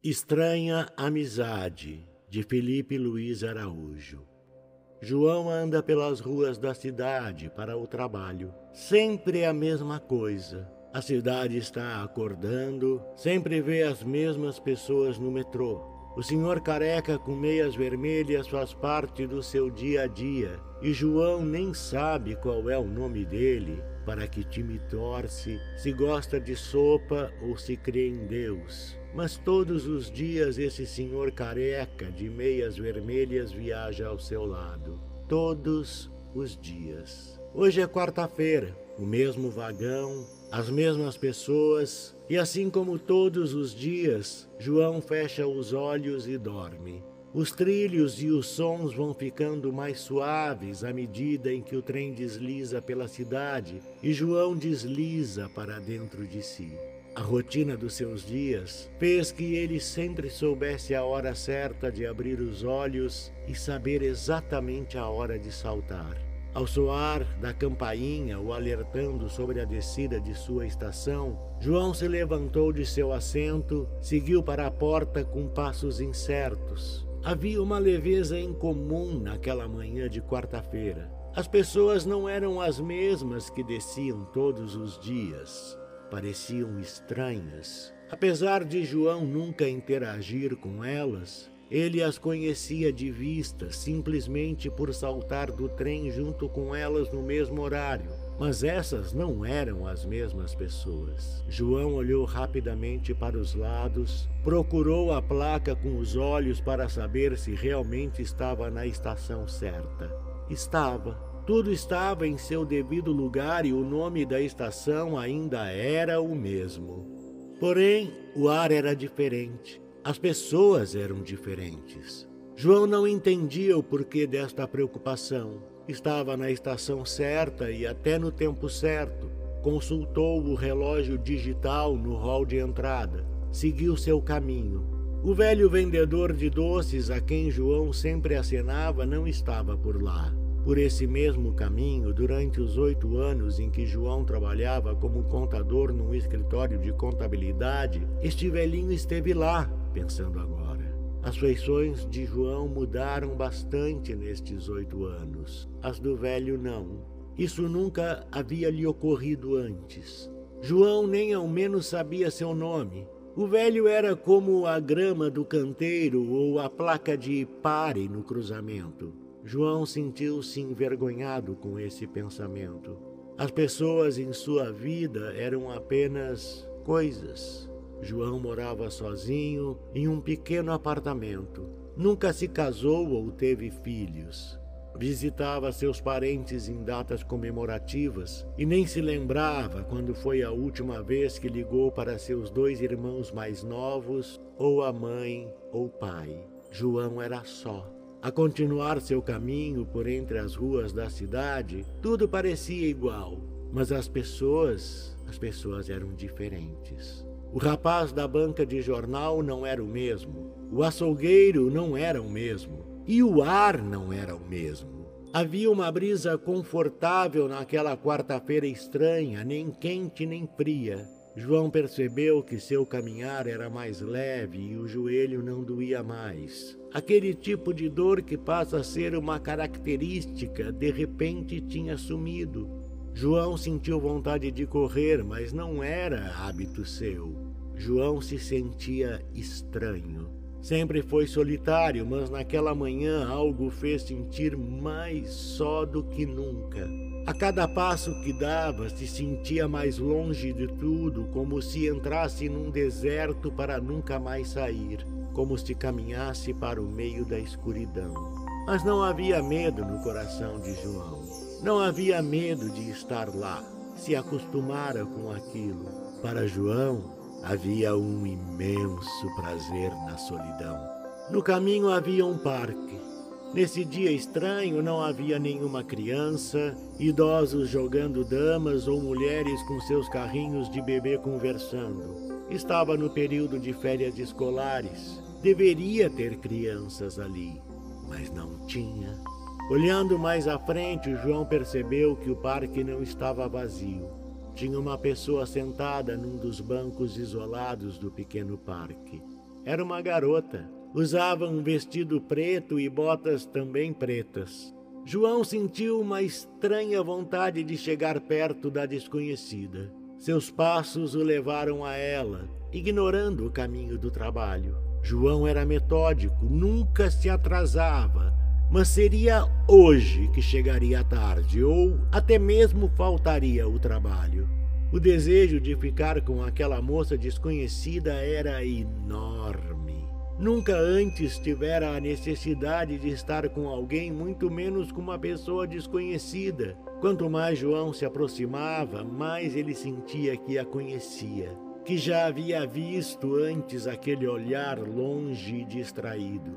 Estranha Amizade, de Felipe Luiz Araújo. João anda pelas ruas da cidade para o trabalho. Sempre a mesma coisa. A cidade está acordando, sempre vê as mesmas pessoas no metrô. O senhor careca com meias vermelhas faz parte do seu dia a dia, e João nem sabe qual é o nome dele, para que time torce, se gosta de sopa ou se crê em Deus. Mas todos os dias esse senhor careca de meias vermelhas viaja ao seu lado. Todos os dias. Hoje é quarta-feira, o mesmo vagão, as mesmas pessoas, e assim como todos os dias, João fecha os olhos e dorme. Os trilhos e os sons vão ficando mais suaves à medida em que o trem desliza pela cidade e João desliza para dentro de si. A rotina dos seus dias fez que ele sempre soubesse a hora certa de abrir os olhos e saber exatamente a hora de saltar. Ao soar da campainha o alertando sobre a descida de sua estação, João se levantou de seu assento, seguiu para a porta com passos incertos. Havia uma leveza incomum naquela manhã de quarta-feira. As pessoas não eram as mesmas que desciam todos os dias. Pareciam estranhas. Apesar de João nunca interagir com elas, ele as conhecia de vista, simplesmente por saltar do trem junto com elas no mesmo horário. Mas essas não eram as mesmas pessoas. João olhou rapidamente para os lados, procurou a placa com os olhos para saber se realmente estava na estação certa. Estava. Tudo estava em seu devido lugar e o nome da estação ainda era o mesmo. Porém, o ar era diferente. As pessoas eram diferentes. João não entendia o porquê desta preocupação. Estava na estação certa e até no tempo certo. Consultou o relógio digital no hall de entrada. Seguiu seu caminho. O velho vendedor de doces a quem João sempre acenava não estava por lá. Por esse mesmo caminho, durante os 8 anos em que João trabalhava como contador num escritório de contabilidade, este velhinho esteve lá, pensando agora. As feições de João mudaram bastante nestes 8 anos. As do velho não. Isso nunca havia lhe ocorrido antes. João nem ao menos sabia seu nome. O velho era como a grama do canteiro ou a placa de pare no cruzamento. João sentiu-se envergonhado com esse pensamento. As pessoas em sua vida eram apenas coisas. João morava sozinho em um pequeno apartamento. Nunca se casou ou teve filhos. Visitava seus parentes em datas comemorativas e nem se lembrava quando foi a última vez que ligou para seus 2 irmãos mais novos, ou a mãe ou pai. João era só. A continuar seu caminho por entre as ruas da cidade, tudo parecia igual, mas as pessoas eram diferentes. O rapaz da banca de jornal não era o mesmo, o açougueiro não era o mesmo, e o ar não era o mesmo. Havia uma brisa confortável naquela quarta-feira estranha, nem quente nem fria. João percebeu que seu caminhar era mais leve e o joelho não doía mais. Aquele tipo de dor que passa a ser uma característica, de repente tinha sumido. João sentiu vontade de correr, mas não era hábito seu. João se sentia estranho. Sempre foi solitário, mas naquela manhã algo o fez sentir mais só do que nunca. A cada passo que dava, se sentia mais longe de tudo, como se entrasse num deserto para nunca mais sair, como se caminhasse para o meio da escuridão. Mas não havia medo no coração de João. Não havia medo de estar lá. Se acostumara com aquilo. Para João, havia um imenso prazer na solidão. No caminho havia um parque. Nesse dia estranho não havia nenhuma criança, idosos jogando damas ou mulheres com seus carrinhos de bebê conversando. Estava no período de férias escolares. Deveria ter crianças ali, mas não tinha. Olhando mais à frente, João percebeu que o parque não estava vazio. Tinha uma pessoa sentada num dos bancos isolados do pequeno parque. Era uma garota. Usava um vestido preto e botas também pretas. João sentiu uma estranha vontade de chegar perto da desconhecida. Seus passos o levaram a ela, ignorando o caminho do trabalho. João era metódico, nunca se atrasava, mas seria hoje que chegaria tarde, ou até mesmo faltaria o trabalho. O desejo de ficar com aquela moça desconhecida era enorme. Nunca antes tivera a necessidade de estar com alguém, muito menos com uma pessoa desconhecida. Quanto mais João se aproximava, mais ele sentia que a conhecia, que já havia visto antes aquele olhar longe e distraído.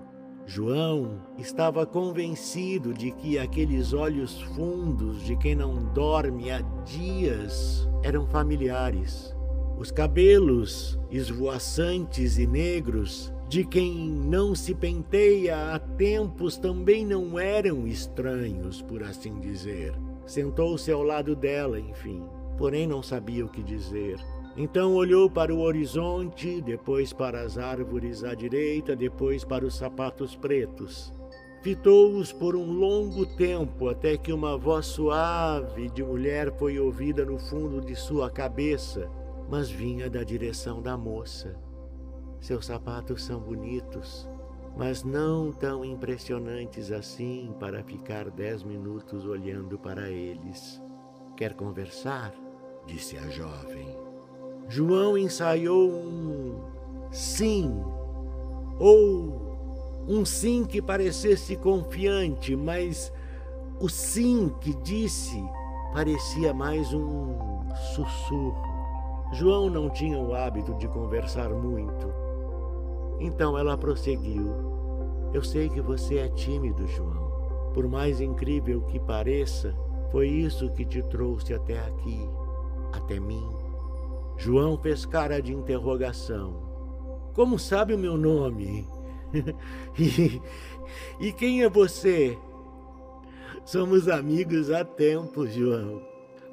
João estava convencido de que aqueles olhos fundos de quem não dorme há dias eram familiares. Os cabelos esvoaçantes e negros de quem não se penteia há tempos também não eram estranhos, por assim dizer. Sentou-se ao lado dela, enfim, porém não sabia o que dizer. Então olhou para o horizonte, depois para as árvores à direita, depois para os sapatos pretos. Fitou-os por um longo tempo, até que uma voz suave de mulher foi ouvida no fundo de sua cabeça, mas vinha da direção da moça. Seus sapatos são bonitos, mas não tão impressionantes assim para ficar 10 minutos olhando para eles. Quer conversar? Disse a jovem. João ensaiou um sim, ou um sim que parecesse confiante, mas o sim que disse parecia mais um sussurro. João não tinha o hábito de conversar muito. Então ela prosseguiu. Eu sei que você é tímido, João. Por mais incrível que pareça, foi isso que te trouxe até aqui, até mim. João fez cara de interrogação. Como sabe o meu nome? E quem é você? Somos amigos há tempo, João.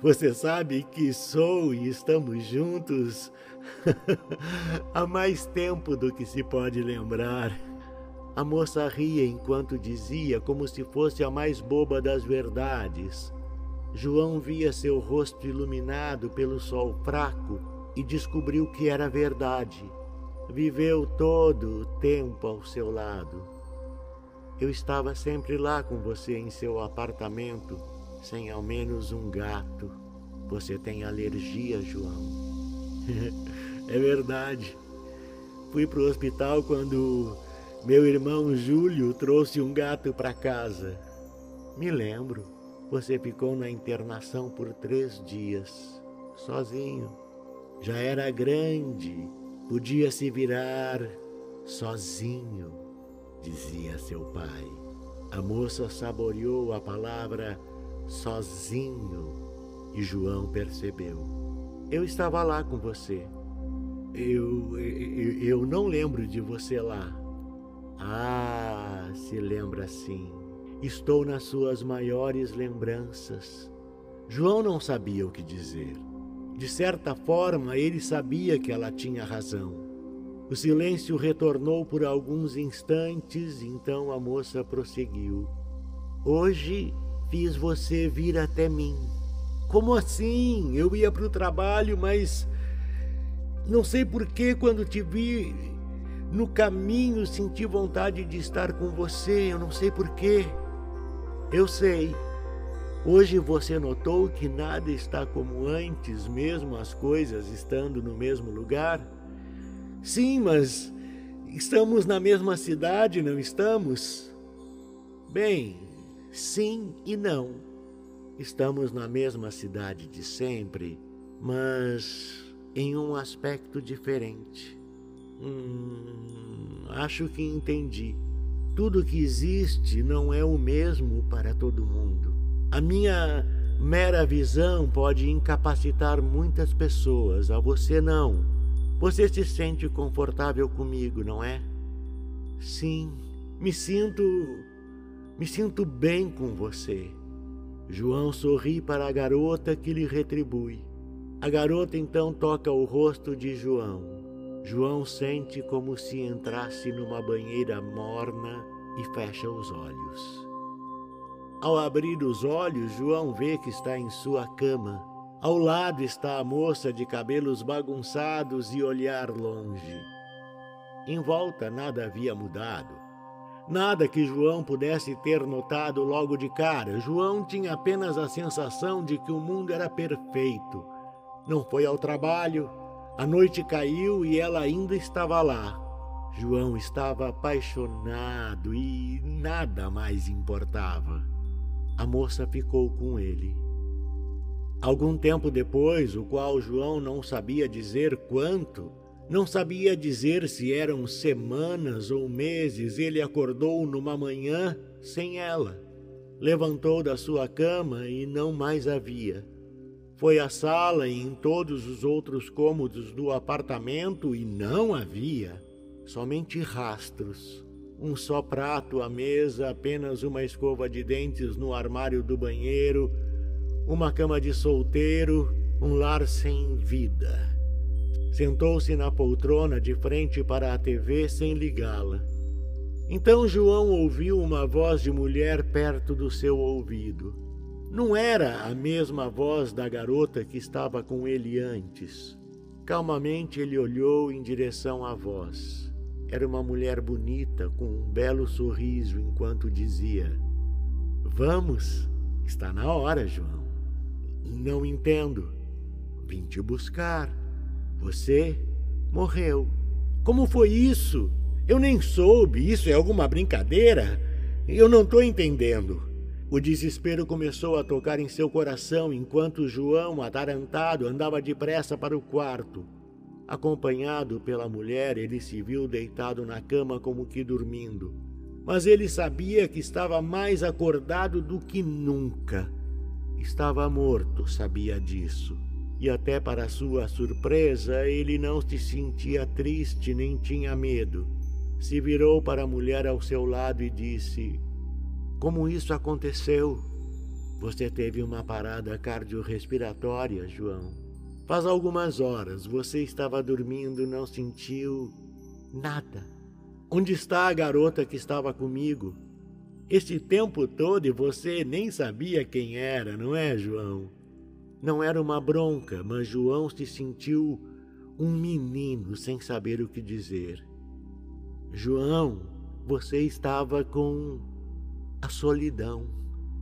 Você sabe que sou e estamos juntos há mais tempo do que se pode lembrar. A moça ria enquanto dizia, como se fosse a mais boba das verdades. João via seu rosto iluminado pelo sol fraco e descobriu que era verdade. Viveu todo o tempo ao seu lado. Eu estava sempre lá com você em seu apartamento, sem ao menos um gato. Você tem alergia, João. É verdade. Fui para o hospital quando meu irmão Júlio trouxe um gato para casa. Me lembro. Você ficou na internação por 3 dias, sozinho. Já era grande, podia se virar sozinho, dizia seu pai. A moça saboreou a palavra sozinho e João percebeu. Eu estava lá com você. Eu não lembro de você lá. Ah, se lembra sim. Estou nas suas maiores lembranças. João não sabia o que dizer. De certa forma, ele sabia que ela tinha razão. O silêncio retornou por alguns instantes, então a moça prosseguiu. Hoje fiz você vir até mim. Como assim? Eu ia para o trabalho, mas não sei por que quando te vi no caminho senti vontade de estar com você. Eu não sei por quê. Eu sei. Hoje você notou que nada está como antes, mesmo as coisas estando no mesmo lugar? Sim, mas estamos na mesma cidade, não estamos? Bem, sim e não. Estamos na mesma cidade de sempre, mas em um aspecto diferente. Acho que entendi. Tudo que existe não é o mesmo para todo mundo. A minha mera visão pode incapacitar muitas pessoas, a você não. Você se sente confortável comigo, não é? Sim, me sinto bem com você. João sorri para a garota que lhe retribui. A garota então toca o rosto de João. João sente como se entrasse numa banheira morna e fecha os olhos. Ao abrir os olhos, João vê que está em sua cama. Ao lado está a moça de cabelos bagunçados e olhar longe. Em volta nada havia mudado. Nada que João pudesse ter notado logo de cara. João tinha apenas a sensação de que o mundo era perfeito. Não foi ao trabalho, a noite caiu e ela ainda estava lá. João estava apaixonado e nada mais importava. A moça ficou com ele. Algum tempo depois, o qual João não sabia dizer quanto, não sabia dizer se eram semanas ou meses, ele acordou numa manhã sem ela. Levantou da sua cama e não mais a via. Foi à sala e em todos os outros cômodos do apartamento e não havia. Somente rastros. Um só prato à mesa, apenas uma escova de dentes no armário do banheiro, uma cama de solteiro, um lar sem vida. Sentou-se na poltrona de frente para a TV sem ligá-la. Então João ouviu uma voz de mulher perto do seu ouvido. Não era a mesma voz da garota que estava com ele antes. Calmamente ele olhou em direção à voz. Era uma mulher bonita, com um belo sorriso, enquanto dizia: "Vamos, está na hora, João." "Não entendo." "Vim te buscar. Você morreu." "Como foi isso? Eu nem soube. Isso é alguma brincadeira? Eu não estou entendendo." O desespero começou a tocar em seu coração enquanto João, atarantado, andava depressa para o quarto. Acompanhado pela mulher, ele se viu deitado na cama como que dormindo. Mas ele sabia que estava mais acordado do que nunca. Estava morto, sabia disso. E até para sua surpresa, ele não se sentia triste nem tinha medo. Se virou para a mulher ao seu lado e disse: "Como isso aconteceu?" "Você teve uma parada cardiorrespiratória, João. Faz algumas horas você estava dormindo e não sentiu nada." "Onde está a garota que estava comigo?" "Este tempo todo e você nem sabia quem era, não é, João?" Não era uma bronca, mas João se sentiu um menino sem saber o que dizer. "João, você estava com a solidão,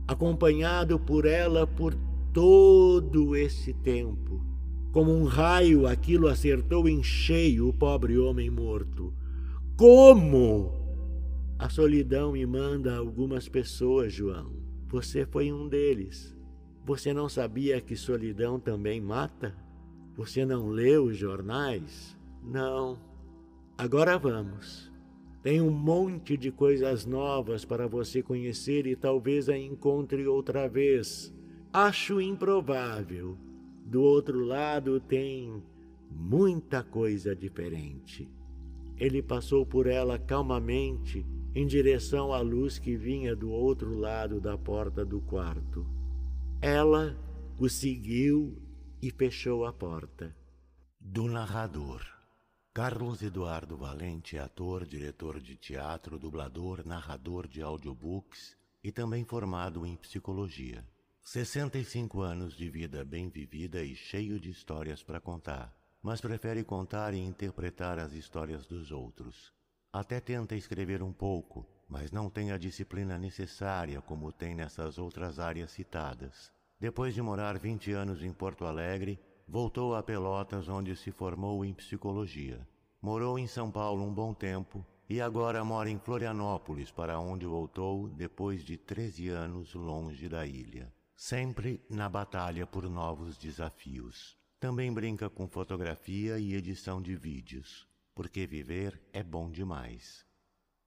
acompanhado por ela por todo esse tempo." Como um raio, aquilo acertou em cheio o pobre homem morto. "Como?" "A solidão me manda algumas pessoas, João. Você foi um deles. Você não sabia que solidão também mata? Você não leu os jornais?" "Não." "Agora vamos. Tem um monte de coisas novas para você conhecer e talvez a encontre outra vez. Acho improvável. Do outro lado tem muita coisa diferente." Ele passou por ela calmamente em direção à luz que vinha do outro lado da porta do quarto. Ela o seguiu e fechou a porta. Do narrador. Carlos Eduardo Valente é ator, diretor de teatro, dublador, narrador de audiobooks e também formado em psicologia. 65 anos de vida bem vivida e cheio de histórias para contar, mas prefere contar e interpretar as histórias dos outros. Até tenta escrever um pouco, mas não tem a disciplina necessária como tem nessas outras áreas citadas. Depois de morar 20 anos em Porto Alegre, voltou a Pelotas, onde se formou em psicologia. Morou em São Paulo um bom tempo e agora mora em Florianópolis, para onde voltou depois de 13 anos longe da ilha. Sempre na batalha por novos desafios. Também brinca com fotografia e edição de vídeos, porque viver é bom demais.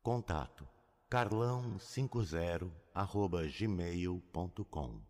Contato: carlão50@gmail.com